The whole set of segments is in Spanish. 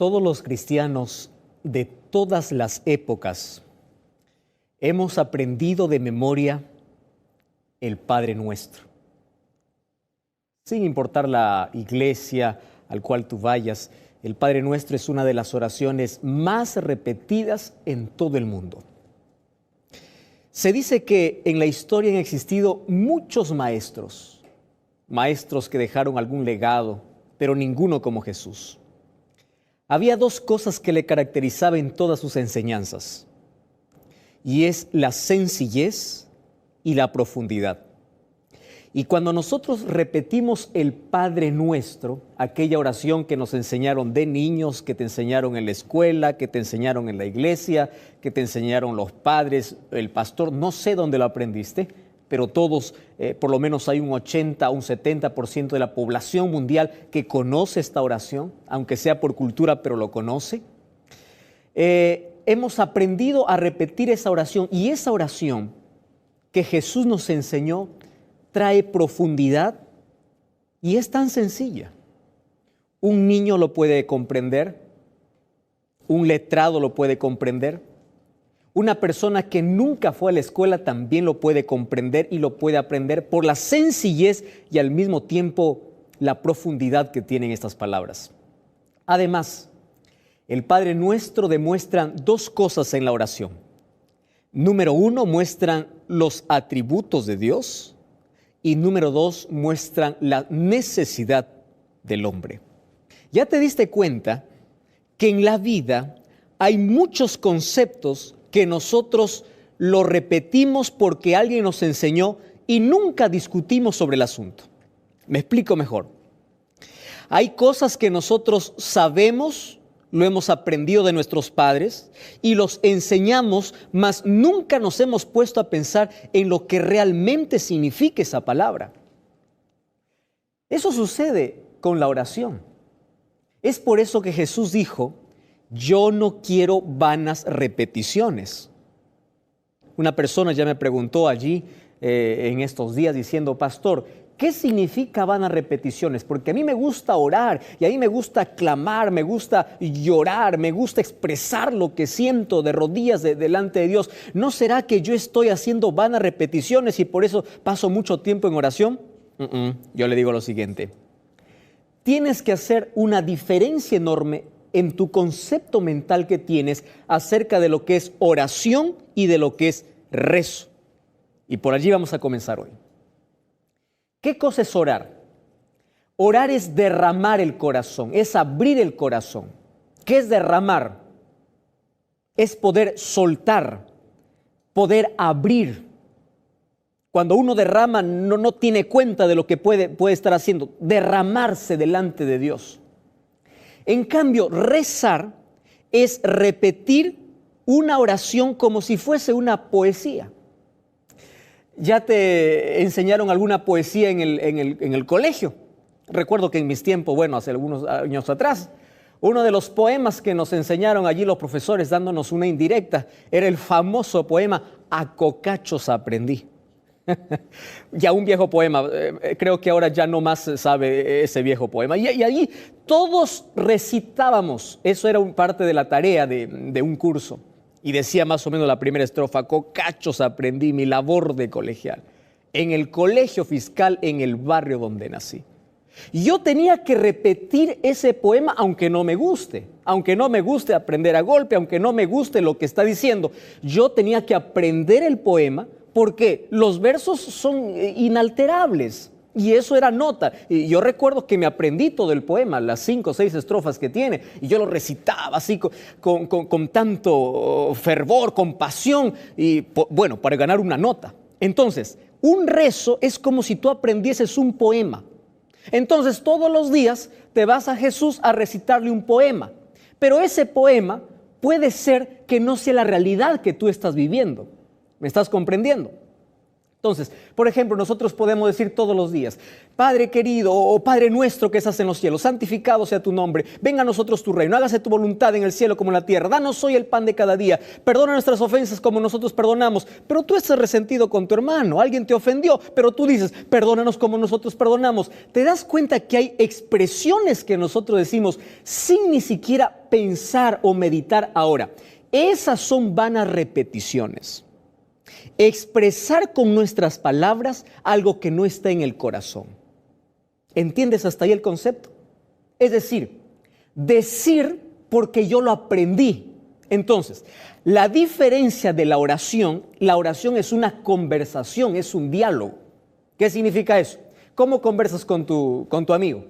Todos los cristianos de todas las épocas hemos aprendido de memoria el Padre Nuestro. Sin importar la iglesia al cual tú vayas, el Padre Nuestro es una de las oraciones más repetidas en todo el mundo. Se dice que en la historia han existido muchos maestros que dejaron algún legado, pero ninguno como Jesús. Había dos cosas que le caracterizaban en todas sus enseñanzas, y es la sencillez y la profundidad. Y cuando nosotros repetimos el Padre Nuestro, aquella oración que nos enseñaron de niños, que te enseñaron en la escuela, que te enseñaron en la iglesia, que te enseñaron los padres, el pastor, no sé dónde lo aprendiste, pero todos, por lo menos hay un 80 o un 70% de la población mundial que conoce esta oración, aunque sea por cultura, pero lo conoce. Hemos aprendido a repetir esa oración, y esa oración que Jesús nos enseñó trae profundidad y es tan sencilla. Un niño lo puede comprender, un letrado lo puede comprender, una persona que nunca fue a la escuela también lo puede comprender y lo puede aprender por la sencillez y al mismo tiempo la profundidad que tienen estas palabras. Además, el Padre Nuestro demuestra dos cosas en la oración. Número uno, muestran los atributos de Dios, y número dos, muestran la necesidad del hombre. ¿Ya te diste cuenta que en la vida hay muchos conceptos que nosotros lo repetimos porque alguien nos enseñó y nunca discutimos sobre el asunto? Me explico mejor. Hay cosas que nosotros sabemos, lo hemos aprendido de nuestros padres y los enseñamos, mas nunca nos hemos puesto a pensar en lo que realmente significa esa palabra. Eso sucede con la oración. Es por eso que Jesús dijo: yo no quiero vanas repeticiones. Una persona ya me preguntó allí en estos días diciendo: pastor, ¿qué significa vanas repeticiones? Porque a mí me gusta orar y a mí me gusta clamar, me gusta llorar, me gusta expresar lo que siento de rodillas delante de Dios. ¿No será que yo estoy haciendo vanas repeticiones y por eso paso mucho tiempo en oración? Yo le digo lo siguiente: tienes que hacer una diferencia enorme en tu concepto mental que tienes acerca de lo que es oración y de lo que es rezo. Y por allí vamos a comenzar hoy. ¿Qué cosa es orar? Orar es derramar el corazón, es abrir el corazón. ¿Qué es derramar? Es poder soltar, poder abrir. Cuando uno derrama, no tiene cuenta de lo que puede estar haciendo, derramarse delante de Dios. En cambio, rezar es repetir una oración como si fuese una poesía. ¿Ya te enseñaron alguna poesía en el colegio? Recuerdo que en mis tiempos, hace algunos años atrás, uno de los poemas que nos enseñaron allí los profesores dándonos una indirecta era el famoso poema "A cocachos aprendí". Ya un viejo poema, creo que ahora ya no más se sabe ese viejo poema. Y allí todos recitábamos, eso era parte de la tarea de un curso. Y decía más o menos la primera estrofa: cocachos aprendí mi labor de colegial, en el colegio fiscal en el barrio donde nací. Y yo tenía que repetir ese poema aunque no me guste aprender a golpe, aunque no me guste lo que está diciendo. Yo tenía que aprender el poema porque los versos son inalterables. Y eso era nota. Y yo recuerdo que me aprendí todo el poema, las 5 o 6 estrofas que tiene, y yo lo recitaba así con tanto fervor, con pasión, y para ganar una nota. Entonces, un rezo es como si tú aprendieses un poema. Entonces, todos los días te vas a Jesús a recitarle un poema. Pero ese poema puede ser que no sea la realidad que tú estás viviendo. ¿Me estás comprendiendo? Entonces, por ejemplo, nosotros podemos decir todos los días, Padre querido o Padre nuestro que estás en los cielos, santificado sea tu nombre, venga a nosotros tu reino, hágase tu voluntad en el cielo como en la tierra, danos hoy el pan de cada día, perdona nuestras ofensas como nosotros perdonamos, pero tú estás resentido con tu hermano, alguien te ofendió, pero tú dices, perdónanos como nosotros perdonamos. ¿Te das cuenta que hay expresiones que nosotros decimos sin ni siquiera pensar o meditar ahora? Esas son vanas repeticiones. Expresar con nuestras palabras algo que no está en el corazón. ¿Entiendes hasta ahí el concepto? Es decir, decir porque yo lo aprendí. Entonces, la diferencia de la oración es una conversación, es un diálogo. ¿Qué significa eso? ¿Cómo conversas con tu amigo?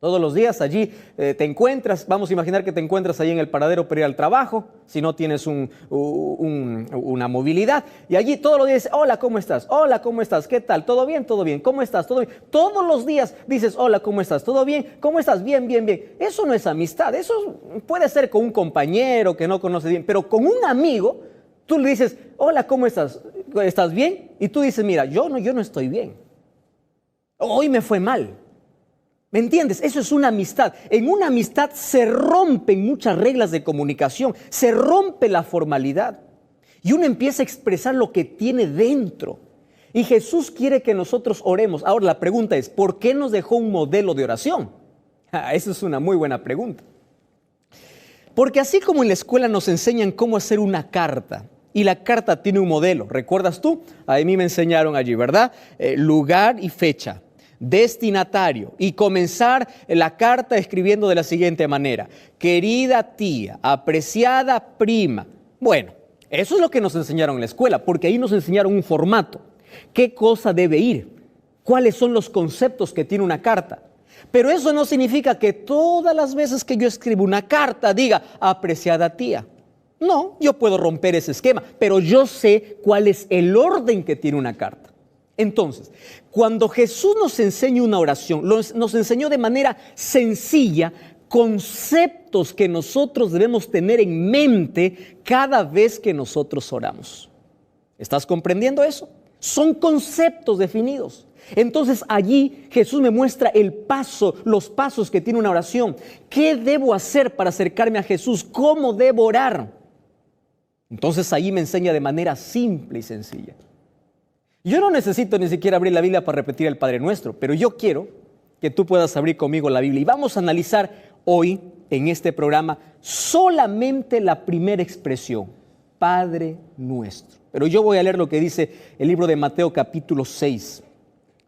Todos los días allí te encuentras, vamos a imaginar que te encuentras ahí en el paradero para ir al trabajo, si no tienes una movilidad, y allí todos los días, hola, ¿cómo estás? Hola, ¿cómo estás? ¿Qué tal? ¿Todo bien? ¿Todo bien? ¿Cómo estás? ¿Todo bien? Todos los días dices, hola, ¿cómo estás? ¿Todo bien? ¿Cómo estás? Bien, bien, bien. Eso no es amistad, eso puede ser con un compañero que no conoces bien, pero con un amigo, tú le dices, hola, ¿cómo estás? ¿Estás bien? Y tú dices, mira, yo no estoy bien. Hoy me fue mal. ¿Me entiendes? Eso es una amistad. En una amistad se rompen muchas reglas de comunicación, se rompe la formalidad y uno empieza a expresar lo que tiene dentro. Y Jesús quiere que nosotros oremos. Ahora la pregunta es, ¿por qué nos dejó un modelo de oración? Esa es una muy buena pregunta. Porque así como en la escuela nos enseñan cómo hacer una carta, y la carta tiene un modelo, ¿recuerdas tú? A mí me enseñaron allí, ¿verdad? Lugar y fecha. Destinatario, y comenzar la carta escribiendo de la siguiente manera: querida tía, apreciada prima. Bueno, eso es lo que nos enseñaron en la escuela, porque ahí nos enseñaron un formato. ¿Qué cosa debe ir? ¿Cuáles son los conceptos que tiene una carta? Pero eso no significa que todas las veces que yo escribo una carta diga apreciada tía. No, yo puedo romper ese esquema, pero yo sé cuál es el orden que tiene una carta. Entonces, cuando Jesús nos enseña una oración, nos enseñó de manera sencilla conceptos que nosotros debemos tener en mente cada vez que nosotros oramos. ¿Estás comprendiendo eso? Son conceptos definidos. Entonces allí Jesús me muestra los pasos que tiene una oración. ¿Qué debo hacer para acercarme a Jesús? ¿Cómo debo orar? Entonces allí me enseña de manera simple y sencilla. Yo no necesito ni siquiera abrir la Biblia para repetir el Padre Nuestro, pero yo quiero que tú puedas abrir conmigo la Biblia. Y vamos a analizar hoy en este programa solamente la primera expresión, Padre Nuestro. Pero yo voy a leer lo que dice el libro de Mateo capítulo 6.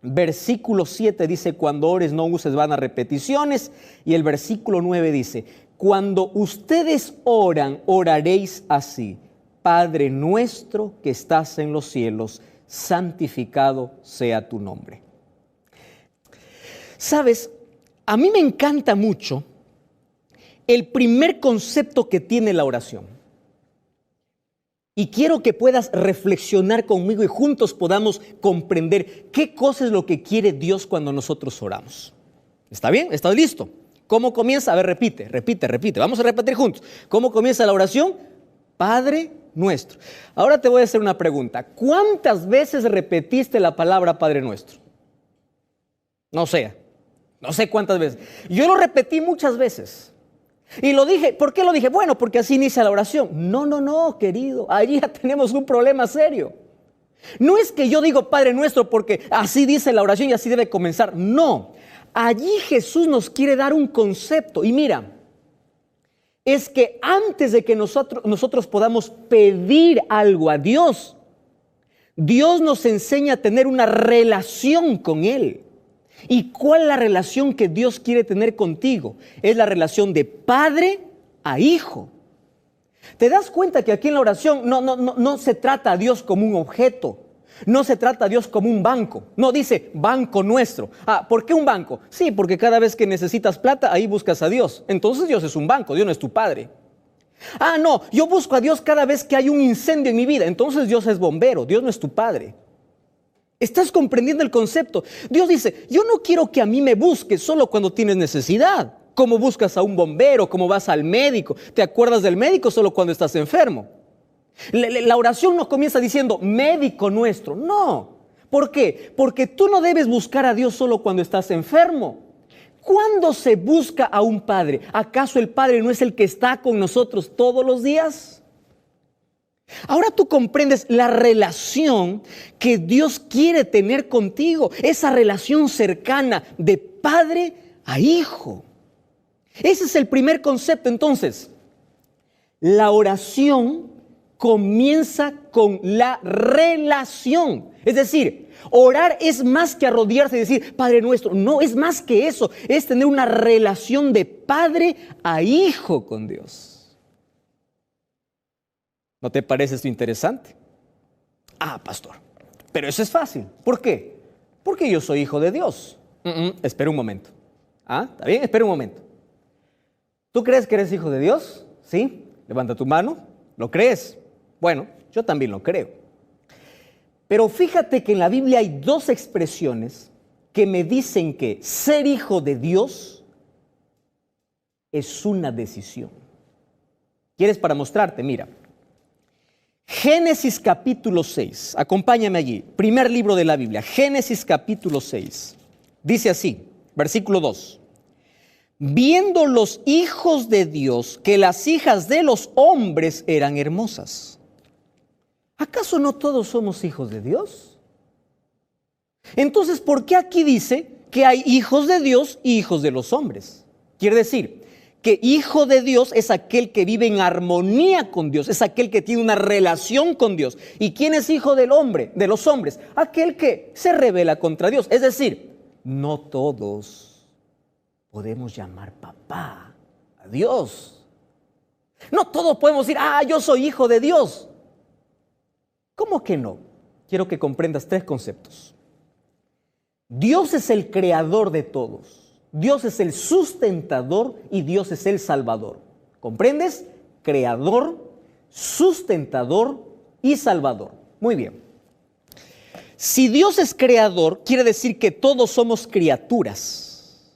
Versículo 7 dice, cuando ores no uses vanas repeticiones. Y el versículo 9 dice, cuando ustedes oran, oraréis así: Padre nuestro que estás en los cielos, santificado sea tu nombre. ¿Sabes? A mí me encanta mucho el primer concepto que tiene la oración. Y quiero que puedas reflexionar conmigo y juntos podamos comprender qué cosa es lo que quiere Dios cuando nosotros oramos. ¿Está bien? ¿Estás listo? ¿Cómo comienza? A ver, repite. Vamos a repetir juntos. ¿Cómo comienza la oración? Padre Nuestro. Ahora te voy a hacer una pregunta. ¿Cuántas veces repetiste la palabra Padre Nuestro? No sé cuántas veces. Yo lo repetí muchas veces. Y lo dije, ¿por qué lo dije? Bueno, porque así inicia la oración. No, querido, allí ya tenemos un problema serio. No es que yo digo Padre Nuestro porque así dice la oración y así debe comenzar. No, allí Jesús nos quiere dar un concepto. Y mira, es que antes de que nosotros podamos pedir algo a Dios, Dios nos enseña a tener una relación con Él. ¿Y cuál es la relación que Dios quiere tener contigo? Es la relación de padre a hijo. ¿Te das cuenta que aquí en la oración no se trata a Dios como un objeto? No se trata a Dios como un banco. No dice banco nuestro. ¿Por qué un banco? Sí, porque cada vez que necesitas plata, ahí buscas a Dios. Entonces Dios es un banco, Dios no es tu padre. No, yo busco a Dios cada vez que hay un incendio en mi vida. Entonces Dios es bombero, Dios no es tu padre. ¿Estás comprendiendo el concepto? Dios dice, yo no quiero que a mí me busques solo cuando tienes necesidad. Como buscas a un bombero, como vas al médico. ¿Te acuerdas del médico solo cuando estás enfermo? La oración no comienza diciendo, médico nuestro. No. ¿Por qué? Porque tú no debes buscar a Dios solo cuando estás enfermo. ¿Cuándo se busca a un padre? ¿Acaso el Padre no es el que está con nosotros todos los días? Ahora tú comprendes la relación que Dios quiere tener contigo, esa relación cercana de padre a hijo. Ese es el primer concepto. Entonces, la oración comienza con la relación. Es decir, orar es más que arrodillarse y decir, Padre nuestro. No, es más que eso. Es tener una relación de padre a hijo con Dios. ¿No te parece esto interesante? Ah, pastor, pero eso es fácil. ¿Por qué? Porque yo soy hijo de Dios. Espera un momento. ¿Ah? ¿Está bien? Espera un momento. ¿Tú crees que eres hijo de Dios? ¿Sí? Levanta tu mano. ¿Lo crees? Bueno, yo también lo creo. Pero fíjate que en la Biblia hay dos expresiones que me dicen que ser hijo de Dios es una decisión. ¿Quieres para mostrarte? Mira. Génesis capítulo 6. Acompáñame allí. Primer libro de la Biblia. Génesis capítulo 6. Dice así, versículo 2. Viendo los hijos de Dios que las hijas de los hombres eran hermosas. ¿Acaso no todos somos hijos de Dios? Entonces, ¿por qué aquí dice que hay hijos de Dios y hijos de los hombres? Quiere decir que hijo de Dios es aquel que vive en armonía con Dios, es aquel que tiene una relación con Dios. ¿Y quién es hijo del hombre, de los hombres? Aquel que se rebela contra Dios. Es decir, no todos podemos llamar papá a Dios. No todos podemos decir, yo soy hijo de Dios. ¿Cómo que no? Quiero que comprendas tres conceptos. Dios es el creador de todos. Dios es el sustentador y Dios es el salvador. ¿Comprendes? Creador, sustentador y salvador. Muy bien. Si Dios es creador, quiere decir que todos somos criaturas.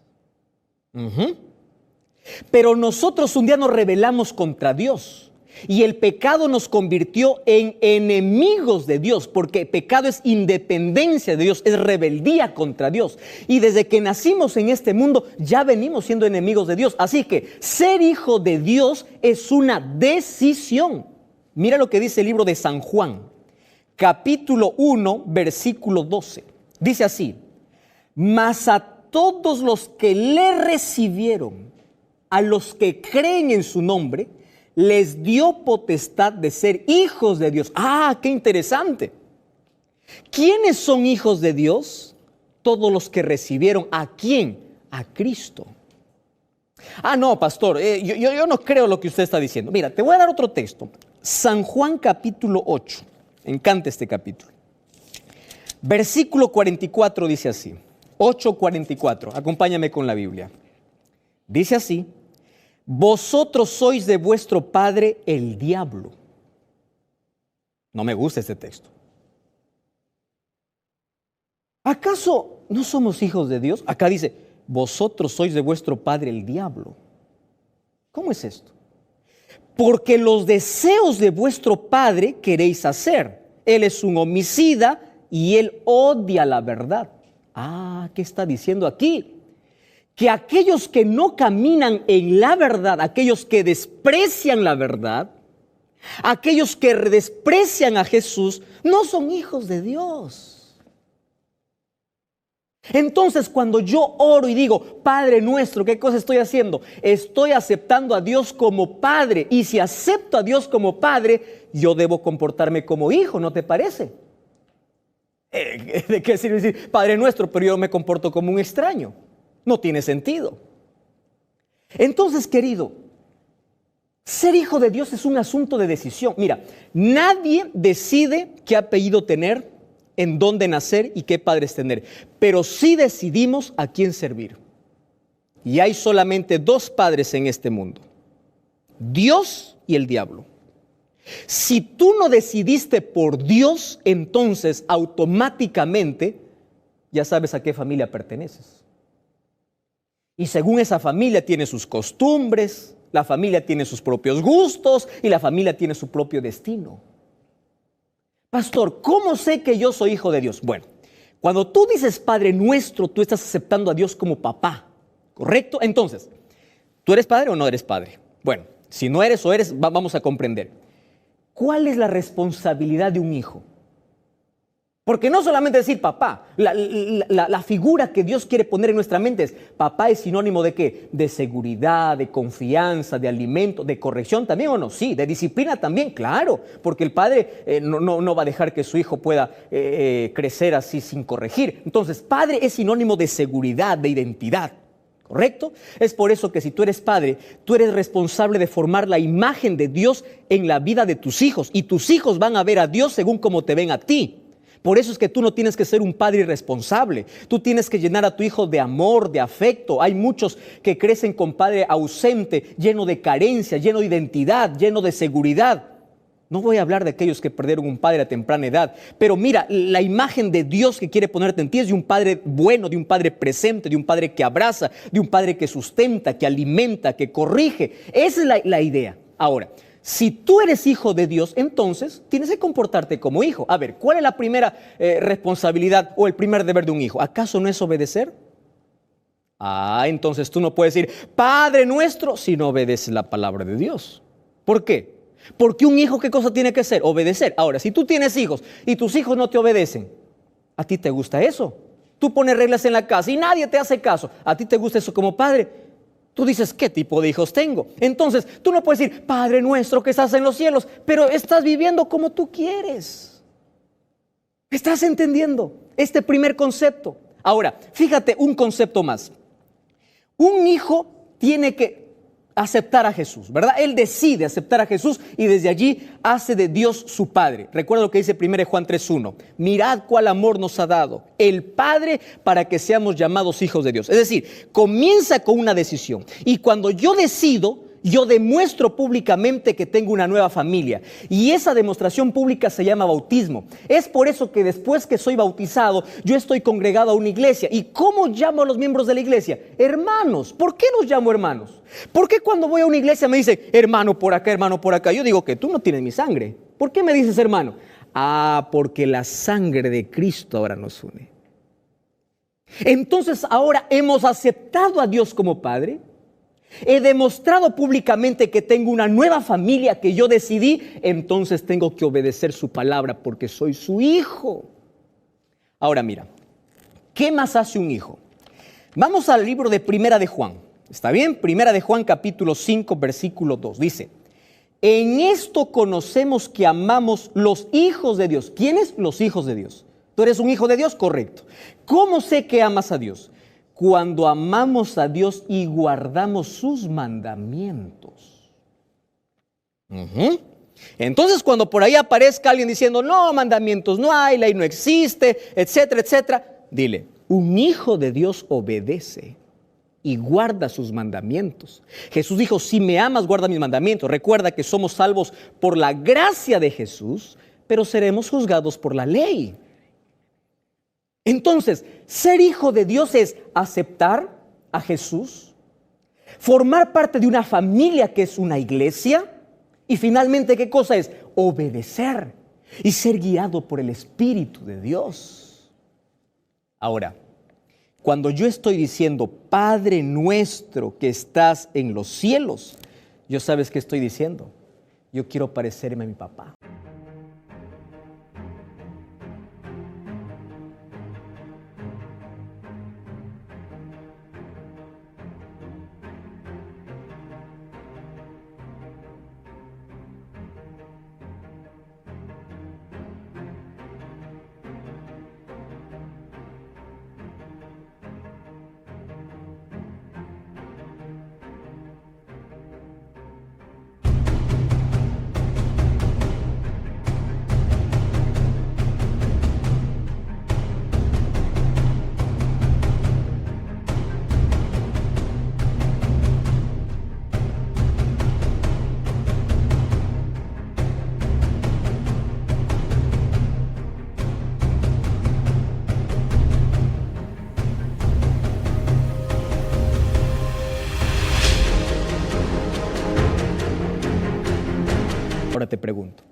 Pero nosotros un día nos rebelamos contra Dios. Y el pecado nos convirtió en enemigos de Dios, porque pecado es independencia de Dios, es rebeldía contra Dios. Y desde que nacimos en este mundo ya venimos siendo enemigos de Dios. Así que ser hijo de Dios es una decisión. Mira lo que dice el libro de San Juan, capítulo 1, versículo 12. Dice así, mas a todos los que le recibieron, a los que creen en su nombre, les dio potestad de ser hijos de Dios. ¡Qué interesante! ¿Quiénes son hijos de Dios? Todos los que recibieron. ¿A quién? A Cristo. No, pastor, yo no creo lo que usted está diciendo. Mira, te voy a dar otro texto. San Juan capítulo 8. Me encanta este capítulo. Versículo 44 dice así. 8:44. Acompáñame con la Biblia. Dice así. Vosotros sois de vuestro padre el diablo. No me gusta este texto. ¿Acaso no somos hijos de Dios? Acá dice, vosotros sois de vuestro padre el diablo. ¿Cómo es esto? Porque los deseos de vuestro padre queréis hacer. Él es un homicida y él odia la verdad. ¿Qué está diciendo aquí? Que aquellos que no caminan en la verdad, aquellos que desprecian la verdad, aquellos que desprecian a Jesús, no son hijos de Dios. Entonces, cuando yo oro y digo, Padre nuestro, ¿qué cosa estoy haciendo? Estoy aceptando a Dios como Padre. Y si acepto a Dios como Padre, yo debo comportarme como hijo, ¿no te parece? ¿De qué sirve decir Padre nuestro, pero yo me comporto como un extraño? No tiene sentido. Entonces, querido, ser hijo de Dios es un asunto de decisión. Mira, nadie decide qué apellido tener, en dónde nacer y qué padres tener, pero sí decidimos a quién servir. Y hay solamente dos padres en este mundo, Dios y el diablo. Si tú no decidiste por Dios, entonces automáticamente ya sabes a qué familia perteneces. Y según esa familia tiene sus costumbres, La familia tiene sus propios gustos y la familia tiene su propio destino. Pastor, ¿cómo sé que yo soy hijo de Dios? Bueno, cuando tú dices Padre Nuestro, tú estás aceptando a Dios como papá, ¿correcto? Entonces, ¿tú eres padre o no eres padre? Bueno, si no eres o eres, vamos a comprender. ¿Cuál es la responsabilidad de un hijo? Porque no solamente decir papá, la figura que Dios quiere poner en nuestra mente es, papá es sinónimo ¿de qué? De seguridad, de confianza, de alimento, de corrección también o no, sí, de disciplina también, claro, porque el padre no va a dejar que su hijo pueda crecer así sin corregir. Entonces, padre es sinónimo de seguridad, de identidad, ¿correcto? Es por eso que si tú eres padre, tú eres responsable de formar la imagen de Dios en la vida de tus hijos, y tus hijos van a ver a Dios según como te ven a ti. Por eso es que tú no tienes que ser un padre irresponsable. Tú tienes que llenar a tu hijo de amor, de afecto. Hay muchos que crecen con padre ausente, lleno de carencia, lleno de identidad, lleno de seguridad. No voy a hablar de aquellos que perdieron un padre a temprana edad, pero mira, la imagen de Dios que quiere ponerte en ti es de un padre bueno, de un padre presente, de un padre que abraza, de un padre que sustenta, que alimenta, que corrige. Esa es la idea. Ahora, si tú eres hijo de Dios, entonces tienes que comportarte como hijo. A ver, ¿cuál es la primera responsabilidad o el primer deber de un hijo? ¿Acaso no es obedecer? Entonces tú no puedes decir, Padre Nuestro, si no obedeces la palabra de Dios. ¿Por qué? Porque un hijo, ¿qué cosa tiene que ser? Obedecer. Ahora, si tú tienes hijos y tus hijos no te obedecen, ¿a ti te gusta eso? Tú pones reglas en la casa y nadie te hace caso. ¿A ti te gusta eso como padre? Tú dices, ¿qué tipo de hijos tengo? Entonces, tú no puedes decir, Padre Nuestro que estás en los cielos, pero estás viviendo como tú quieres. ¿Estás entendiendo este primer concepto? Ahora, fíjate un concepto más. Un hijo tiene que aceptar a Jesús, ¿verdad? Él decide aceptar a Jesús y desde allí hace de Dios su Padre. Recuerda lo que dice 1 Juan 3:1. Mirad cuál amor nos ha dado el Padre para que seamos llamados hijos de Dios. Es decir, comienza con una decisión. Y cuando yo decido, yo demuestro públicamente que tengo una nueva familia. Y esa demostración pública se llama bautismo. Es por eso que después que soy bautizado, yo estoy congregado a una iglesia. ¿Y cómo llamo a los miembros de la iglesia? Hermanos. ¿Por qué los llamo hermanos? ¿Por qué cuando voy a una iglesia me dicen, hermano por acá, hermano por acá? Yo digo que tú no tienes mi sangre. ¿Por qué me dices hermano? Porque la sangre de Cristo ahora nos une. Entonces ahora hemos aceptado a Dios como Padre. He demostrado públicamente que tengo una nueva familia que yo decidí, entonces tengo que obedecer su palabra porque soy su hijo. Ahora mira, ¿qué más hace un hijo? Vamos al libro de Primera de Juan. ¿Está bien? Primera de Juan capítulo 5 versículo 2. Dice, en esto conocemos que amamos los hijos de Dios. ¿Quiénes? Los hijos de Dios. ¿Tú eres un hijo de Dios? Correcto. ¿Cómo sé que amas a Dios? Cuando amamos a Dios y guardamos sus mandamientos. Entonces, cuando por ahí aparezca alguien diciendo, no, mandamientos no hay, ley no existe, etcétera, etcétera, dile, un hijo de Dios obedece y guarda sus mandamientos. Jesús dijo, si me amas, guarda mis mandamientos. Recuerda que somos salvos por la gracia de Jesús, pero seremos juzgados por la ley. Entonces, ser hijo de Dios es aceptar a Jesús, formar parte de una familia que es una iglesia y finalmente, ¿qué cosa es? Obedecer y ser guiado por el Espíritu de Dios. Ahora, cuando yo estoy diciendo, Padre Nuestro que estás en los cielos, ¿yo sabes qué estoy diciendo? Yo quiero parecerme a mi papá. Ahora te pregunto.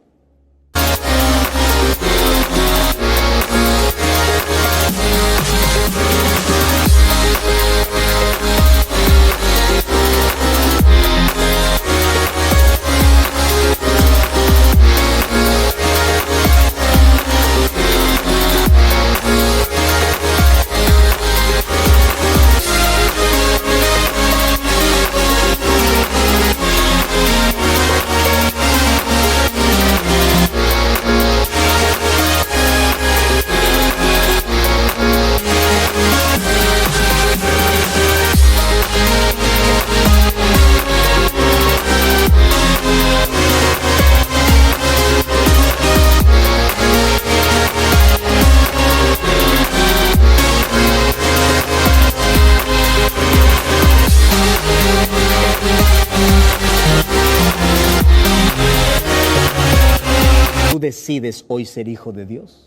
¿Tú decides hoy ser hijo de Dios?